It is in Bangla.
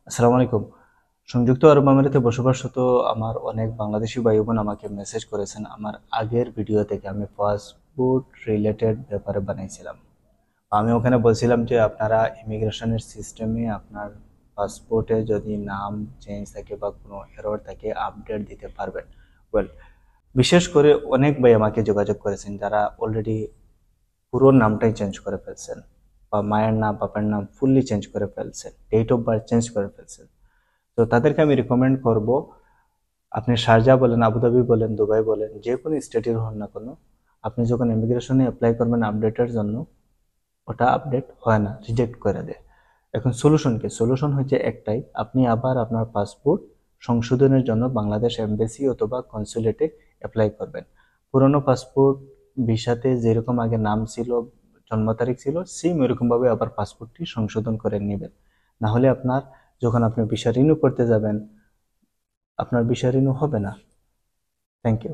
আসসালামু আলাইকুম। সংযুক্ত আরব আমিরাতে বসবাসরত আমার অনেক বাংলাদেশি ভাই বোন আমাকে মেসেজ করেছেন। আমার আগের ভিডিও থেকে আমি পাসপোর্ট রিলেটেড ব্যাপারে বানাইছিলাম। আমি ওখানে বলছিলাম যে আপনারা ইমিগ্রেশনের সিস্টেমে আপনার পাসপোর্টে যদি নাম চেঞ্জ থাকে বা কোনো এরর থাকে আপডেট দিতে পারবেন। ওয়েল, বিশেষ করে অনেক ভাই আমাকে যোগাযোগ করেছেন যারা অলরেডি পুরো নামটাই চেঞ্জ করে ফেলছেন, বা মায়ের নাম বাবার নাম ফুললি চেঞ্জ করে ফেলছেন, ডেট অফ বার্থ চেঞ্জ করে ফেলছেন। তো তাদেরকে আমি রিকমেন্ড করব, আপনি শারজা বলেন, আবুধাবি বলেন, দুবাই বলেন, যে কোনো স্টেটের হন না কেন, আপনি যখন ইমিগ্রেশনে অ্যাপ্লাই করবেন আপডেটের জন্য, ওটা আপডেট হয় না, রিজেক্ট করে দেয়। এখন সলিউশন কি? সলিউশন হচ্ছে একটাই, আপনি আবার আপনার পাসপোর্ট সংশোধনের জন্য বাংলাদেশ এমবেসি অথবা কনসুলেটে অ্যাপ্লাই করবেন। পুরনো পাসপোর্ট ভিসাতে যেরকম আগে নাম ছিল, জন্ম তারিখ ছিল, সেম এরকমভাবে আবার পাসপোর্টটি সংশোধন করে নেবেন। না হলে আপনার, যখন আপনি ভিসা রিনিউ করতে যাবেন, আপনার ভিসা রিনিউ হবে না। Thank you.